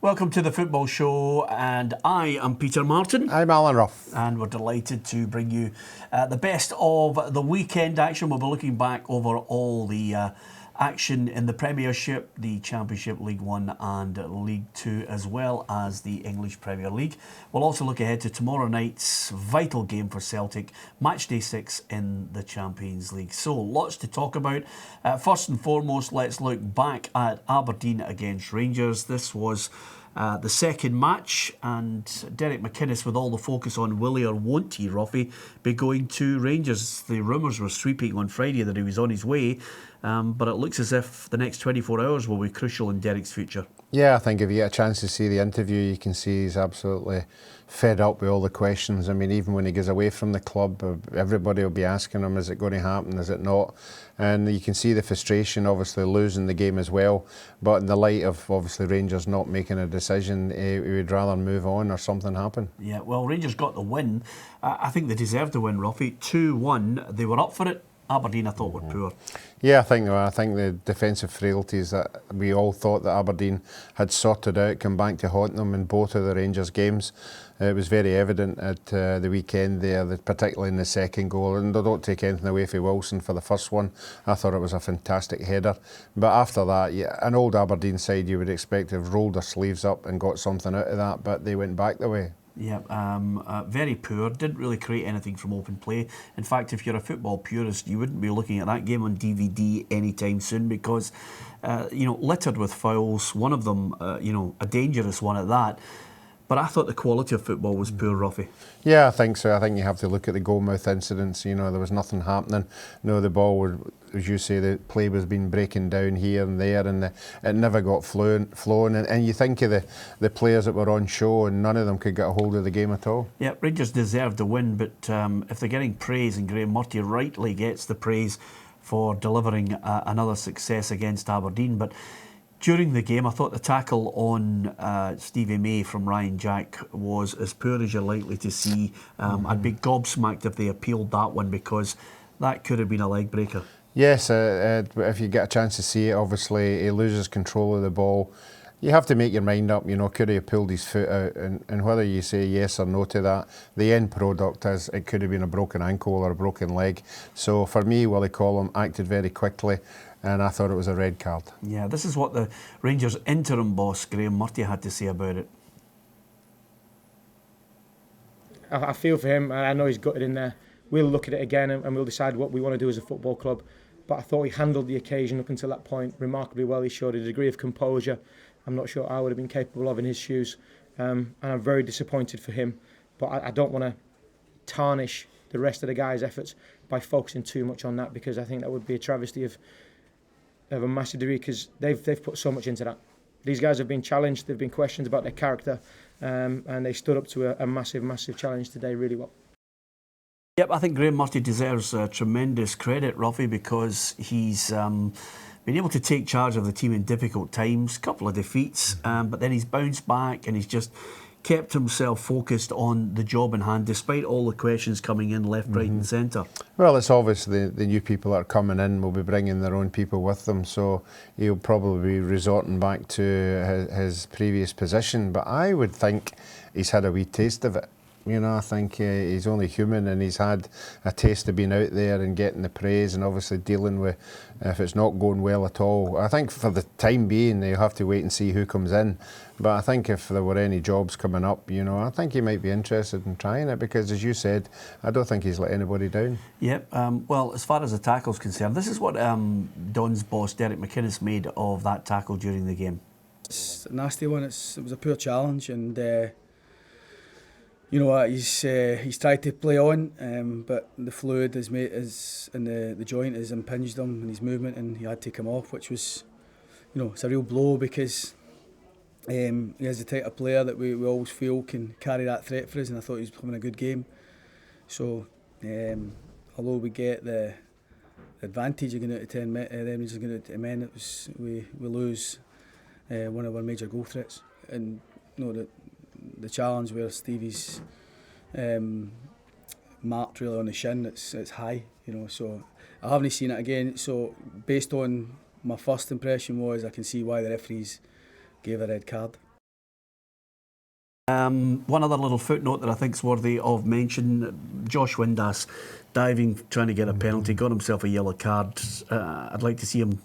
Welcome to the Football Show, and I am Peter Martin. I'm Alan Rough. And we're delighted to bring you the best of the weekend action. We'll be looking back over all the action in the Premiership, the Championship, League One and League Two, as well as the English Premier League. We'll also look ahead to tomorrow night's vital game for Celtic, match day 6 in the Champions League. So, lots to talk about. First and foremost, let's look back at Aberdeen against Rangers. This was the second match, and Derek McInnes, with all the focus on will he or won't he, Roughie, be going to Rangers. The rumours were sweeping on Friday that he was on his way, but it looks as if the next 24 hours will be crucial in Derek's future. Yeah, I think if you get a chance to see the interview, you can see he's absolutely fed up with all the questions. I mean, even when he goes away from the club, everybody will be asking him, is it going to happen, is it not? And you can see the frustration, obviously losing the game as well. But in the light of, obviously, Rangers not making a decision, he would rather move on or something happen. Yeah, well, Rangers got the win. I think they deserved the win, Roughie. 2-1. They were up for it. Aberdeen, I thought, were poor. Yeah, I think the defensive frailties that we all thought that Aberdeen had sorted out come back to haunt them in both of the Rangers games. It was very evident at the weekend there, that particularly in the second goal. And I don't take anything away from Wilson for the first one. I thought it was a fantastic header. But after that, yeah, an old Aberdeen side you would expect to have rolled their sleeves up and got something out of that, but they went back the way. Yeah, very poor. Didn't really create anything from open play. In fact, if you're a football purist, you wouldn't be looking at that game on DVD anytime soon because, littered with fouls. One of them, a dangerous one at that. But I thought the quality of football was poor, Roughie. Yeah, I think so. I think you have to look at the goalmouth incidents. You know, there was nothing happening. No, the ball was, as you say, the play was been breaking down here and there, and it never got flowing. And you think of the players that were on show, and none of them could get a hold of the game at all. Yeah, Rangers deserved the win, but if they're getting praise, and Graham Murty rightly gets the praise for delivering another success against Aberdeen, but during the game, I thought the tackle on Stevie May from Ryan Jack was as poor as you're likely to see. I'd be gobsmacked if they appealed that one because that could have been a leg breaker. Yes, if you get a chance to see it, obviously he loses control of the ball. You have to make your mind up, could he have pulled his foot out? And whether you say yes or no to that, the end product is it could have been a broken ankle or a broken leg. So for me, Willie Collum acted very quickly, and I thought it was a red card. Yeah, this is what the Rangers interim boss, Graham Murty, had to say about it. I feel for him. I know he's gutted in there. We'll look at it again and we'll decide what we want to do as a football club. But I thought he handled the occasion up until that point remarkably well. He showed a degree of composure I'm not sure I would have been capable of in his shoes. And I'm very disappointed for him. But I don't want to tarnish the rest of the guys' efforts by focusing too much on that, because I think that would be a travesty of a massive degree, because they've put so much into that. These guys have been challenged, they've been questioned about their character, and they stood up to a massive challenge today really well. Yep, I think Graham Murty deserves tremendous credit, Roughie, because he's been able to take charge of the team in difficult times, a couple of defeats, but then he's bounced back and he's just kept himself focused on the job in hand, despite all the questions coming in left, right and centre. Well, it's obvious the new people that are coming in will be bringing their own people with them, so he'll probably be resorting back to his previous position, but I would think he's had a wee taste of it. I think he's only human, and he's had a taste of being out there and getting the praise and obviously dealing with if it's not going well at all. I think for the time being, you have to wait and see who comes in. But I think if there were any jobs coming up, I think he might be interested in trying it because, as you said, I don't think he's let anybody down. Yep. Well, as far as the tackle's concerned, this is what Don's boss, Derek McInnes, made of that tackle during the game. It's a nasty one. It was a poor challenge, and you know what, he's tried to play on, but the fluid in the joint has impinged him in his movement, and he had to come off, which was, it's a real blow because he is the type of player that we always feel can carry that threat for us, and I thought he was having a good game. So, although we get the advantage of going out to 10 men, Rangers going out to 10 men, we lose one of our major goal threats, and the challenge where Stevie's marked really on the shin, it's high, so I haven't seen it again. So based on my first impression was I can see why the referees gave a red card. One other little footnote that I think is worthy of mention: Josh Windass diving, trying to get a penalty, got himself a yellow card. I'd like to see him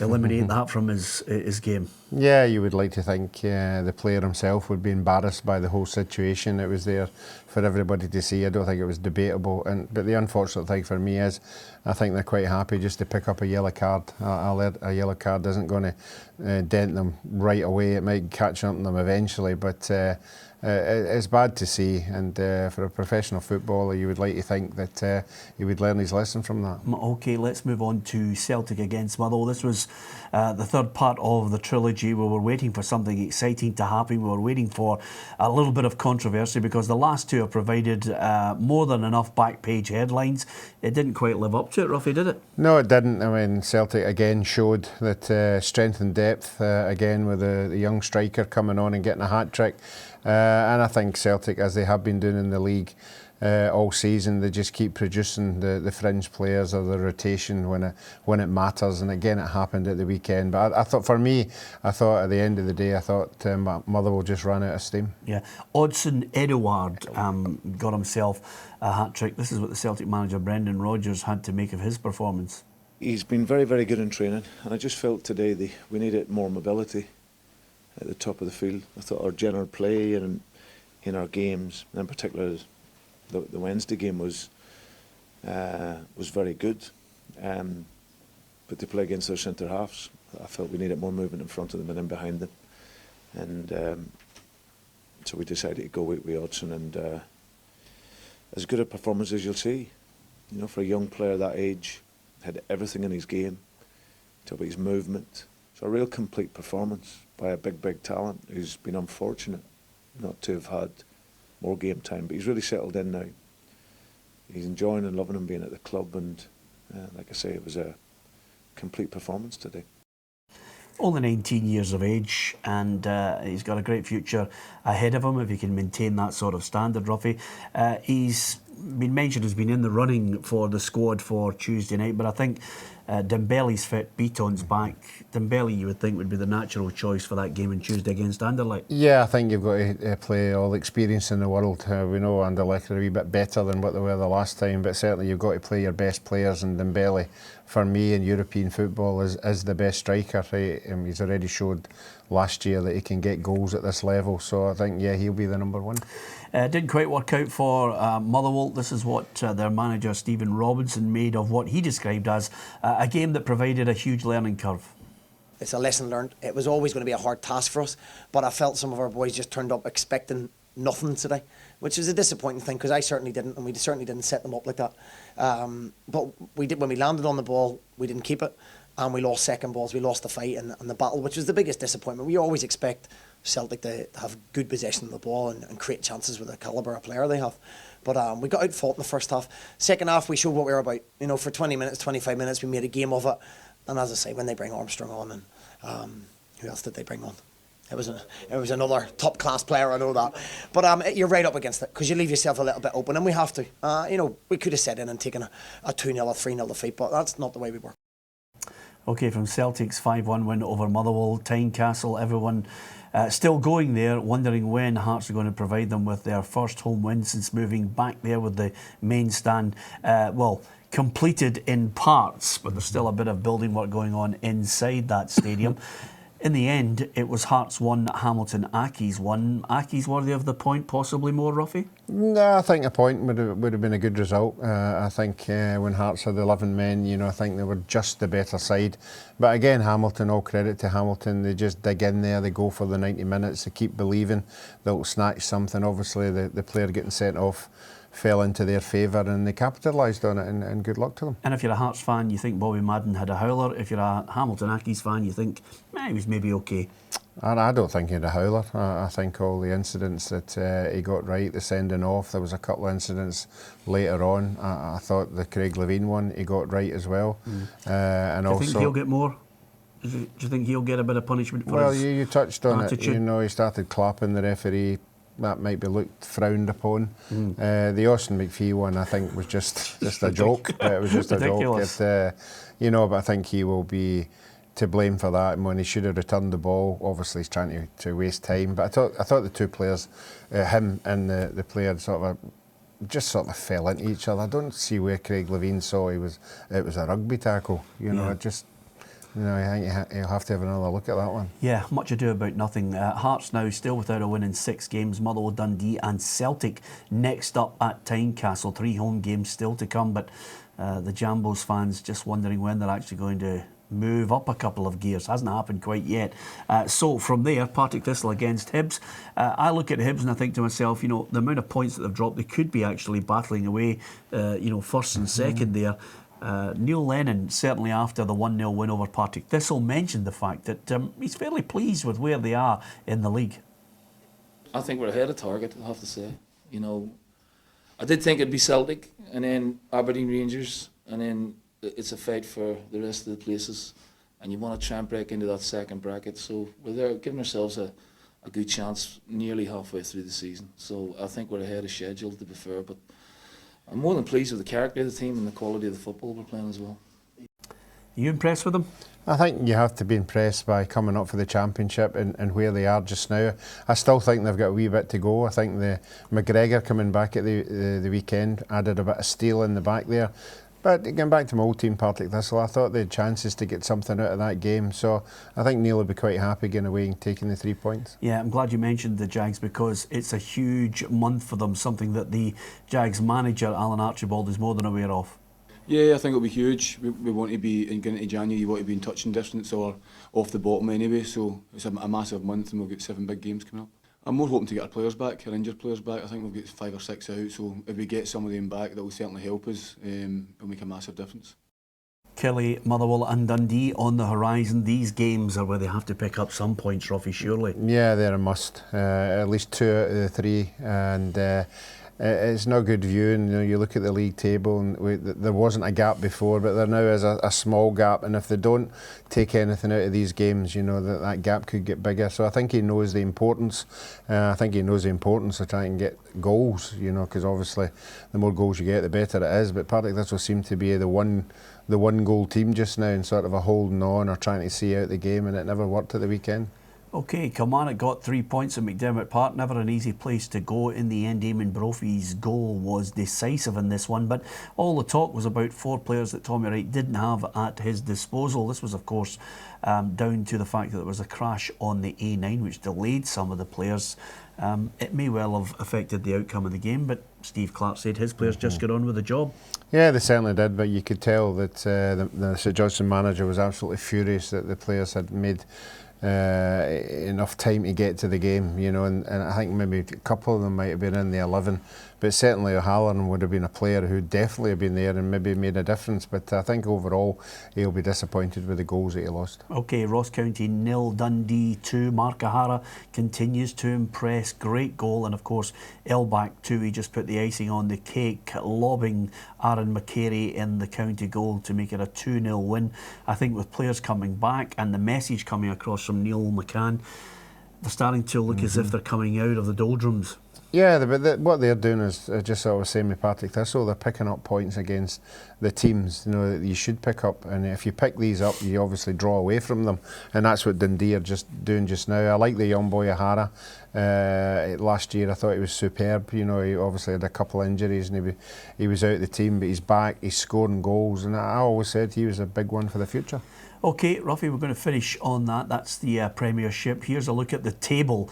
eliminate that from his game. Yeah, you would like to think the player himself would be embarrassed by the whole situation. It was there for everybody to see. I don't think it was debatable. But the unfortunate thing for me is, I think they're quite happy just to pick up a yellow card. A yellow card isn't going to dent them right away. It might catch up on them eventually, but it's bad to see. And for a professional footballer, you would like to think that he would learn his lesson from that. OK, let's move on to Celtic against Motherwell. This was the third part of the trilogy. We were waiting for something exciting to happen. We were waiting for a little bit of controversy, because the last two have provided more than enough back page headlines. It didn't quite live up to it, Roughie, did it? No, it didn't. I mean, Celtic again showed that strength and depth, again with the young striker coming on and getting a hat-trick. And I think Celtic, as they have been doing in the league all season, they just keep producing the fringe players or the rotation when it matters. And again, it happened at the weekend. But I thought, for me, at the end of the day, I thought Motherwell just ran out of steam. Yeah, Odsonne Edouard got himself a hat-trick. This is what the Celtic manager Brendan Rodgers had to make of his performance. He's been very, very good in training, and I just felt today we needed more mobility at the top of the field. I thought our general play in our games, and in particular the Wednesday game, was very good. But to play against our centre halves, I felt we needed more movement in front of them and in behind them, and so we decided to go with Odsonne, and as good a performance as you'll see, for a young player that age, had everything in his game. Talk about his movement. It's a real complete performance by a big talent who's been unfortunate not to have had more game time, but he's really settled in now. He's enjoying and loving and being at the club, and like I say, it was a complete performance today. Only 19 years of age, and he's got a great future ahead of him if he can maintain that sort of standard, Roughie. He's been mentioned as being in the running for the squad for Tuesday night, but I think Dembele's fit, Beaton's back. Dembele, you would think, would be the natural choice for that game on Tuesday against Anderlecht. Yeah, I think you've got to play all the experience in the world. We know Anderlecht are a wee bit better than what they were the last time, but certainly you've got to play your best players, and Dembele, for me, in European football, is the best striker. He's already showed last year that he can get goals at this level, so I think, yeah, he'll be the number one. Didn't quite work out for Motherwell. This is what their manager Stephen Robinson made of what he described as a game that provided a huge learning curve. It's a lesson learned. It was always going to be a hard task for us, but I felt some of our boys just turned up expecting nothing today, which is a disappointing thing, because I certainly didn't, and we certainly didn't set them up like that. But we did. When we landed on the ball, we didn't keep it, and we lost second balls. We lost the fight and the battle, which was the biggest disappointment. We always expect Celtic to have good possession of the ball and create chances with the calibre of player they have. But we got out fought in the first half. Second half, we showed what we were about. For 20 minutes, 25 minutes, we made a game of it. And as I say, when they bring Armstrong on, and who else did they bring on? It was another top class player, I know that. But you're right up against it, because you leave yourself a little bit open, and we have to. We could have set in and taken a 2-0 or 3-0 defeat, but that's not the way we work. OK, from Celtic's 5-1 win over Motherwell, Tynecastle, everyone still going there, wondering when Hearts are going to provide them with their first home win since moving back there with the main stand. Completed in parts, but there's still a bit of building work going on inside that stadium. In the end, it was Hearts 1, Hamilton Accies 1. Accies worthy of the point, possibly more, Roughie? No, I think a point would have been a good result. I think when Hearts had 11 men, I think they were just the better side. But again, Hamilton, all credit to Hamilton. They just dig in there, they go for the 90 minutes, they keep believing they'll snatch something. Obviously, the player getting sent off fell into their favour, and they capitalised on it, and good luck to them. And if you're a Hearts fan, you think Bobby Madden had a howler. If you're a Hamilton Accies fan, you think he was maybe okay. I don't think he had a howler. I think all the incidents that he got right, the sending off, there was a couple of incidents later on. I thought the Craig Levein one he got right as well. And do you think he'll get more? Do you think he'll get a bit of punishment for his you touched on attitude? He started clapping the referee. That might be looked frowned upon. The Austin McPhee one, I think, was just a joke. It was just a joke. But I think he will be to blame for that, and when he should have returned the ball, obviously he's trying to waste time. But I thought the two players, him and the player, just sort of fell into each other. I don't see where Craig Levein saw it was a rugby tackle. You know, I think you'll have to have another look at that one. Yeah, much ado about nothing. Hearts now still without a win in 6 games. Motherwell, Dundee and Celtic next up at Tynecastle. 3 home games still to come, but the Jambos fans just wondering when they're actually going to move up a couple of gears. Hasn't happened quite yet. So from there, Partick Thistle against Hibs. I look at Hibs and I think to myself, you know, the amount of points that they've dropped, they could be actually battling away, first and second there. Neil Lennon, certainly after the 1-0 win over Partick Thistle, mentioned the fact that he's fairly pleased with where they are in the league. I think we're ahead of target, I have to say. You know, I did think it'd be Celtic and then Aberdeen Rangers, and then it's a fight for the rest of the places, and you want to try and break into that second bracket. So we're there, giving ourselves a good chance nearly halfway through the season. So I think we're ahead of schedule, to be fair, but I'm more than pleased with the character of the team and the quality of the football we're playing as well. Are you impressed with them? I think you have to be impressed by coming up for the championship and where they are just now. I still think they've got a wee bit to go. I think the McGregor coming back at the weekend added a bit of steel in the back there. But getting back to my old team, Partick Thistle, I thought they had chances to get something out of that game. So I think Neil will be quite happy getting away and taking the 3 points. Yeah, I'm glad you mentioned the Jags because it's a huge month for them, something that the Jags manager, Alan Archibald, is more than aware of. Yeah, I think it'll be huge. We want to be, in getting into January, you want to be in touching distance or off the bottom anyway. So it's a massive month and we'll get 7 big games coming up. I'm more hoping to get our players back, our injured players back. I think we'll get 5 or 6 out, so if we get some of them back, that will certainly help us. It'll make a massive difference. Killie, Motherwell and Dundee on the horizon. These games are where they have to pick up some points, Roughie, surely. Yeah, they're a must. At least 2 out of the 3. And it's not good viewing. You know, you look at the league table and there wasn't a gap before, but there now is a small gap, and if they don't take anything out of these games, you know, that gap could get bigger. So I think he knows the importance. I think he knows the importance of trying to get goals, you know, because obviously the more goals you get, the better it is. But Partick Thistle seem to be the one goal team just now, and sort of a holding on or trying to see out the game, and it never worked at the weekend. OK, Kilmarnock got 3 points at McDermott Park. Never an easy place to go. In the end, Eamon Brophy's goal was decisive in this one. But all the talk was about 4 players that Tommy Wright didn't have at his disposal. This was, of course, down to the fact that there was a crash on the A9, which delayed some of the players. It may well have affected the outcome of the game, but Steve Clarke said his players just got on with the job. Yeah, they certainly did, but you could tell that the St Johnstone manager was absolutely furious that the players had made enough time to get to the game, you know, and I think maybe a couple of them might have been in the 11, but certainly O'Halloran would have been a player who definitely have been there and maybe made a difference. But I think overall he'll be disappointed with the goals that he lost. OK, Ross County 0, Dundee 2. Mark O'Hara continues to impress. Great goal, and of course Elbach 2. He just put the icing on the cake, lobbing Aaron McCary in the county goal to make it a 2-0 win. I think with players coming back and the message coming across from Neil McCann, they're starting to look as if they're coming out of the doldrums. Yeah, but what they're doing is just what I was saying with Partick Thistle, they're picking up points against the teams, you know, that you should pick up, and if you pick these up, you obviously draw away from them, and that's what Dundee are just doing just now. I like the young boy O'Hara. Last year I thought he was superb. You know, he obviously had a couple of injuries and he was out of the team, but he's back, he's scoring goals, and I always said he was a big one for the future. OK, Roughie, we're going to finish on that. That's the Premiership. Here's a look at the table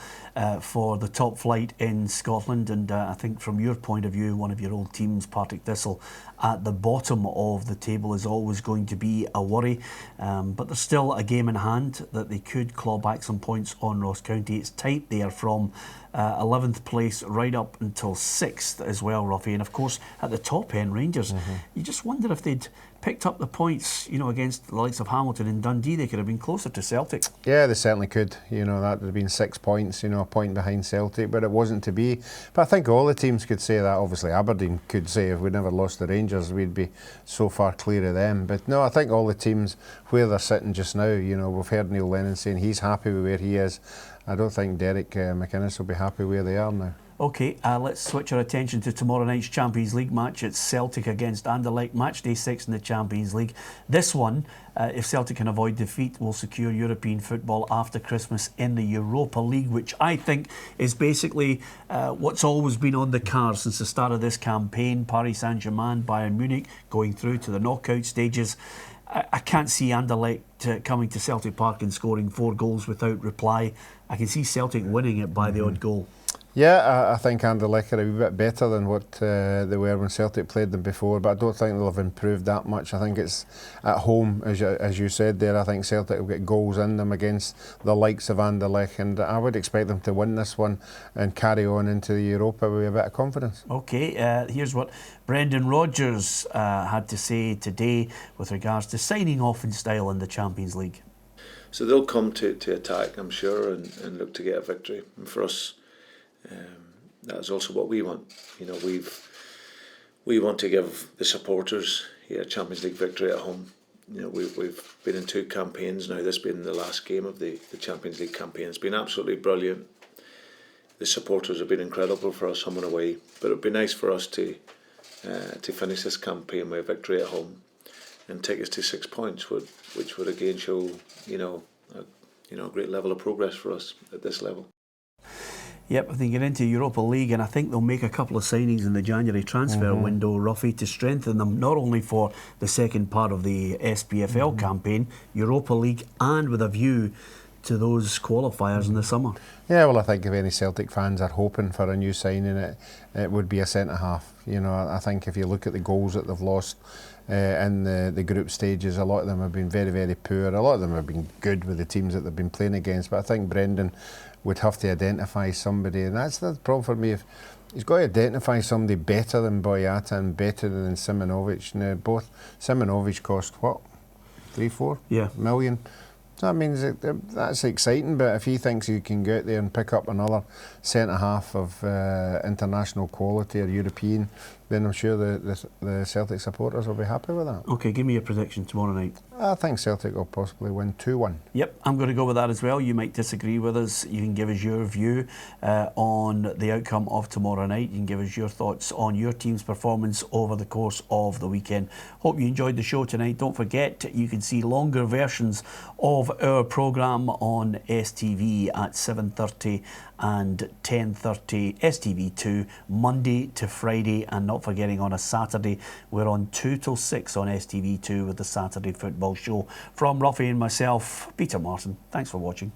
for the top flight in Scotland. And I think from your point of view, one of your old teams, Partick Thistle, at the bottom of the table is always going to be a worry. But there's still a game in hand that they could claw back some points on Ross County. It's tight there from 11th place right up until 6th as well, Roughie. And of course, at the top end, Rangers, you just wonder if they'd picked up the points, you know, against the likes of Hamilton and Dundee, they could have been closer to Celtic. Yeah, they certainly could. You know, that would have been 6 points, you know, a point behind Celtic, but it wasn't to be. But I think all the teams could say that. Obviously, Aberdeen could say if we never lost the Rangers, we'd be so far clear of them. But no, I think all the teams where they're sitting just now, you know, we've heard Neil Lennon saying he's happy with where he is. I don't think Derek McInnes will be happy where they are now. Okay, let's switch our attention to tomorrow night's Champions League match. It's Celtic against Anderlecht, match day 6 in the Champions League. This one, if Celtic can avoid defeat, will secure European football after Christmas in the Europa League, which I think is basically what's always been on the cards since the start of this campaign. Paris Saint-Germain, Bayern Munich going through to the knockout stages. I can't see Anderlecht coming to Celtic Park and scoring 4 goals without reply. I can see Celtic winning it by the odd goal. Yeah, I think Anderlecht are a wee bit better than what they were when Celtic played them before, but I don't think they'll have improved that much. I think it's at home, as you said there. I think Celtic will get goals in them against the likes of Anderlecht, and I would expect them to win this one and carry on into the Europa with a bit of confidence. Okay, here's what Brendan Rodgers had to say today with regards to signing off in style in the Champions League. So they'll come to attack, I'm sure, and look to get a victory. And for us, that's also what we want. You know, we want to give the supporters a Champions League victory at home. You know, we've been in 2 campaigns now. This being the last game of the Champions League campaign. It's been absolutely brilliant. The supporters have been incredible for us home and away. But it'd be nice for us to finish this campaign with a victory at home and take us to 6 points, which would again show a great level of progress for us at this level. Yep, they get into Europa League, and I think they'll make a couple of signings in the January transfer window, Roughie, to strengthen them, not only for the second part of the SPFL campaign, Europa League, and with a view to those qualifiers in the summer. Yeah, well, I think if any Celtic fans are hoping for a new signing, it would be a centre-half. You know, I think if you look at the goals that they've lost in the group stages, a lot of them have been very, very poor. A lot of them have been good with the teams that they've been playing against, but I think Brendan would have to identify somebody, and that's the problem for me. If he's got to identify somebody better than Boyata and better than Simonovic. Now, both Simonovic cost what, 3-4 million. So that means that's exciting, but if he thinks he can get there and pick up another centre-half of international quality or European, then I'm sure the Celtic supporters will be happy with that. Okay, give me a prediction tomorrow night. I think Celtic will possibly win 2-1. Yep, I'm going to go with that as well. You might disagree with us. You can give us your view on the outcome of tomorrow night. You can give us your thoughts on your team's performance over the course of the weekend. Hope you enjoyed the show tonight. Don't forget, you can see longer versions of our programme on STV at 7:30 and 10:30, STV2, Monday to Friday, and not forgetting on a Saturday, we're on 2 till 6 on STV2 with the Saturday Football Show. From Roughie and myself, Peter Martin, thanks for watching.